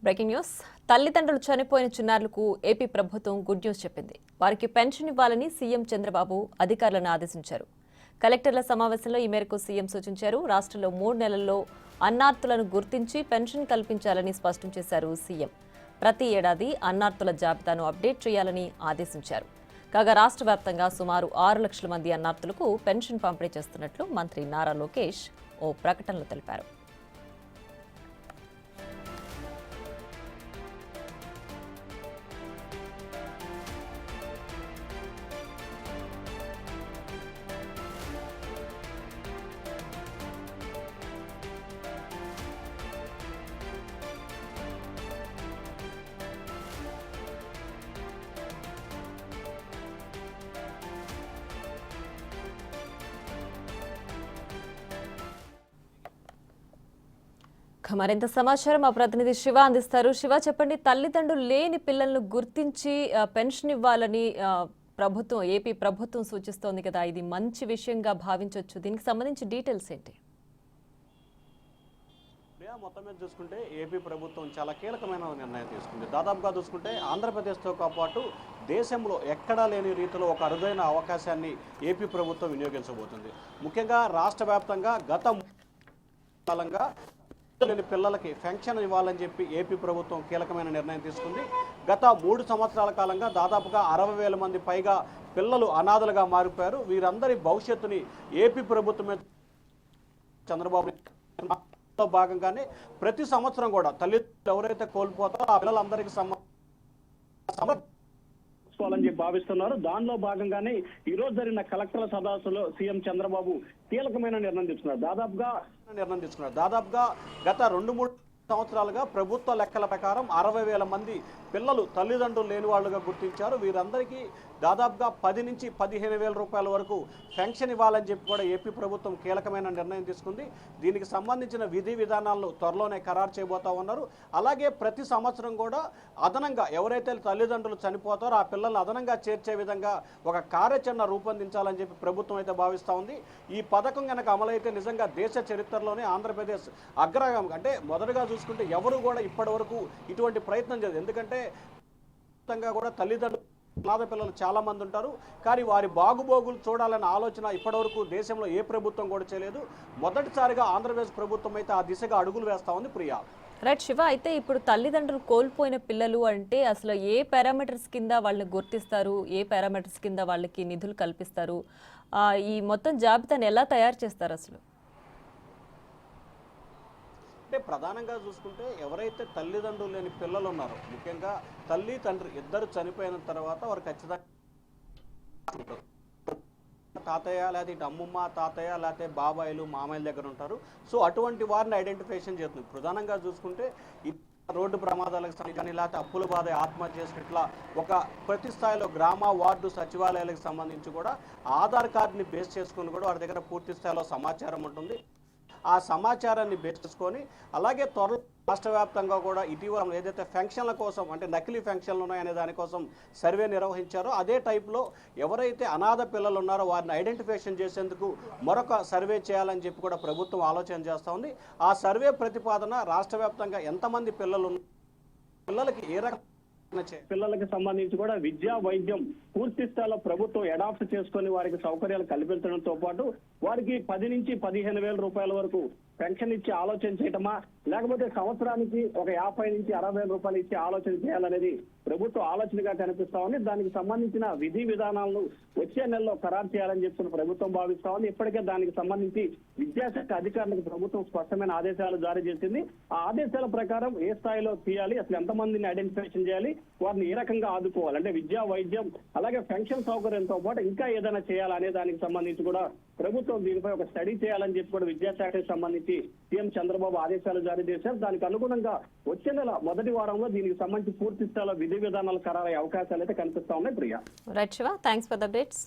Breaking news. తల్లిదండ్రులు చనిపోయిన చిన్నారులకు ఏపీ ప్రభుత్వం గుడ్ న్యూస్ చెప్పింది. వారికి పెన్షన్ ఇవ్వాలని సీఎం చంద్రబాబు అధికారులను ఆదేశించారు. కలెక్టర్ల సమావేశంలో ఈ మేరకు సీఎం సూచించారు. రాష్ట్రంలో 3 నెలల్లో అన్నార్తులను గుర్తించి పెన్షన్ కల్పించాలని స్పష్టం చేశారు సీఎం. ప్రతి ఏడాది అన్నార్తుల జాబితాను అప్డేట్ చేయాలని ఆదేశించారు. కాగా రాష్ట్ర వ్యాప్తంగా సుమారు 6 లక్షల మంది అన్నార్తులకు పెన్షన్ పంపిణీ చేస్తున్నట్లు మంత్రి నారా లోకేష్ ఓ ప్రకటనలో తెలిపారు. మరింత సమాచారం మా ప్రతినిధి శివ అందిస్తారు. శివ, చెప్పండి, తల్లిదండ్రులు లేని పిల్లలను గుర్తించి పెన్షన్ ఇవ్వాలని ఏపీ ప్రభుత్వం సూచిస్తోంది కదా, ఇది మంచి విషయంగా భావించవచ్చు. దీనికి సంబంధించి డీటెయిల్స్ ఏంటి? మొత్తం మీద చూసుకుంటే ఏపీ ప్రభుత్వం చాలా కీలకమైన నిర్ణయం తీసుకుంది. దాదాపుగా చూసుకుంటే ఆంధ్రప్రదేశ్తో పాటు దేశంలో ఎక్కడా లేని రీతిలో ఒక అరుదైన అవకాశాన్ని ఏపీ ప్రభుత్వం వినియోగించబోతుంది. ముఖ్యంగా రాష్ట్ర వ్యాప్తంగా గత కాలంగా లేని పిల్లలకి పెన్షన్ ఇవ్వాలని చెప్పి ఏపీ ప్రభుత్వం కీలకమైన నిర్ణయం తీసుకుంది. గత 3 సంవత్సరాల కాలంగా దాదాపుగా 60,000 మంది పైగా పిల్లలు అనాథలుగా మారిపోయారు. వీరందరి భవిష్యత్తుని ఏపీ ప్రభుత్వమే చంద్రబాబు భాగంగానే ప్రతి సంవత్సరం కూడా తల్లిదండ్రులు ఎవరైతే కోల్పోతారో ఆ పిల్లలందరికీ అని చెప్పి భావిస్తున్నారు. దానిలో భాగంగానే ఈ రోజు జరిగిన కలెక్టర్ల సదస్సులో సీఎం చంద్రబాబు కీలకమైన నిర్ణయం తీసుకున్నారు. దాదాపుగా గత 2-3 సంవత్సరాలుగా ప్రభుత్వ లెక్కల ప్రకారం 60,000 మంది పిల్లలు తల్లిదండ్రులు లేని వాళ్ళుగా గుర్తించారు. వీరందరికీ దాదాపుగా 10 నుంచి 15,000 రూపాయల వరకు పెన్షన్ ఇవ్వాలని చెప్పి కూడా ఏపీ ప్రభుత్వం కీలకమైన నిర్ణయం తీసుకుంది. దీనికి సంబంధించిన విధి విధానాలను త్వరలోనే ఖరారు చేయబోతా ఉన్నారు. అలాగే ప్రతి సంవత్సరం కూడా అదనంగా ఎవరైతే తల్లిదండ్రులు చనిపోతారో ఆ పిల్లల్ని అదనంగా చేర్చే విధంగా ఒక కార్యాచరణ రూపొందించాలని చెప్పి ప్రభుత్వం అయితే భావిస్తూ ఉంది. ఈ పథకం కనుక అమలైతే నిజంగా దేశ చరిత్రలోనే ఆంధ్రప్రదేశ్ అగ్రగామి, అంటే మొదటగా చూసుకుంటే ఎవరు కూడా ఇప్పటి వరకు ఇటువంటి ప్రయత్నం చేయలేదు. ఎందుకంటే కూడా తల్లిదండ్రులు అనాథ పిల్లలు చాలా మంది ఉంటారు, కానీ వారి బాగుబోగులు చూడాలన్న ఆలోచన ఇప్పటివరకు దేశంలో ఏ ప్రభుత్వం కూడా చేయలేదు. మొదటిసారిగా ఆంధ్రప్రదేశ్ ప్రభుత్వం అయితే ఆ దిశగా అడుగులు వేస్తా ఉంది. ప్రియా, రైట్ శివ, అయితే ఇప్పుడు తల్లిదండ్రులు కోల్పోయిన పిల్లలు అంటే అసలు ఏ పారామీటర్స్ కింద వాళ్ళని గుర్తిస్తారు, ఏ పారామీటర్స్ కింద వాళ్ళకి నిధులు కల్పిస్తారు, ఈ మొత్తం జాబితాను ఎలా తయారు చేస్తారు అసలు? అంటే ప్రధానంగా చూసుకుంటే ఎవరైతే తల్లిదండ్రులు లేని పిల్లలు ఉన్నారో, ముఖ్యంగా తల్లి తండ్రి ఇద్దరు చనిపోయిన తర్వాత వారు ఖచ్చితంగా తాతయ్య లేకపోతే ఇటు అమ్మమ్మ తాతయ్య లేకపోతే బాబాయిలు మామయ్యల దగ్గర ఉంటారు. సో అటువంటి వారిని ఐడెంటిఫికేషన్ చేస్తుంది. ప్రధానంగా చూసుకుంటే రోడ్డు ప్రమాదాలకు కానీ లేకపోతే అప్పుల బాధ ఆత్మహత్య చేసినట్లా ఒక ప్రతి స్థాయిలో గ్రామ వార్డు సచివాలయాలకు సంబంధించి కూడా ఆధార్ కార్డుని బేస్ చేసుకుని కూడా వారి దగ్గర పూర్తి స్థాయిలో సమాచారం ఉంటుంది. ఆ సమాచారాన్ని బేస్ చేసుకొని అలాగే త్వరలో రాష్ట్ర వ్యాప్తంగా కూడా ఇటీవల ఏదైతే ఫంక్షన్ల కోసం, అంటే నకిలీ ఫంక్షన్లు ఉన్నాయనే దానికోసం సర్వే నిర్వహించారో అదే టైప్లో ఎవరైతే అనాథ పిల్లలు ఉన్నారో వారిని ఐడెంటిఫికేషన్ చేసేందుకు మరొక సర్వే చేయాలని చెప్పి కూడా ప్రభుత్వం ఆలోచన చేస్తూ ఉంది. ఆ సర్వే ప్రతిపాదన రాష్ట్ర వ్యాప్తంగా ఎంతమంది పిల్లలకి ఏ రకం పిల్లలకి సంబంధించి కూడా విద్యా వైద్యం పూర్తి స్థాయిలో ప్రభుత్వం అడాప్ట్ చేసుకుని వారికి సౌకర్యాలు కల్పించడంతో పాటు వారికి 10 నుంచి 15,000 రూపాయల వరకు పెన్షన్ ఇచ్చి ఆలోచన చేయటమా, లేకపోతే సంవత్సరానికి ఒక 50 నుంచి 60,000 రూపాయలు ఇచ్చి ఆలోచన చేయాలనేది ప్రభుత్వ ఆలోచనగా కనిపిస్తా ఉంది. దానికి సంబంధించిన విధి విధానాలను వచ్చే నెలలో ఖరారు చేయాలని చెప్తున్న ప్రభుత్వం భావిస్తా ఉంది. ఇప్పటికే దానికి సంబంధించి విద్యాశాఖ అధికారులకు ప్రభుత్వం స్పష్టమైన ఆదేశాలు జారీ చేసింది. ఆ ఆదేశాల ప్రకారం ఏ స్థాయిలో చేయాలి, అసలు ఎంతమందిని ఐడెంటిఫికేషన్ చేయాలి, వారిని ఏ రకంగా ఆదుకోవాలి, అంటే విద్యా వైద్యం అలాగే పెన్షన్ సౌకర్యంతో పాటు ఇంకా ఏదైనా చేయాలనే దానికి సంబంధించి కూడా ప్రభుత్వం దీనిపై ఒక స్టడీ చేయాలని చెప్పి కూడా విద్యాశాఖకు సంబంధించి సీఎం చంద్రబాబు ఆదేశాలు జారీ చేశారు. దానికి అనుగుణంగా వచ్చే నెల మొదటి వారంలో దీనికి సంబంధించి పూర్తి స్థాయిలో విధి విధానాలు ఖరారయ్యే అవకాశాలు అయితే కనిపిస్తా ఉన్నాయి. Priya, right Shiva, thanks for the updates.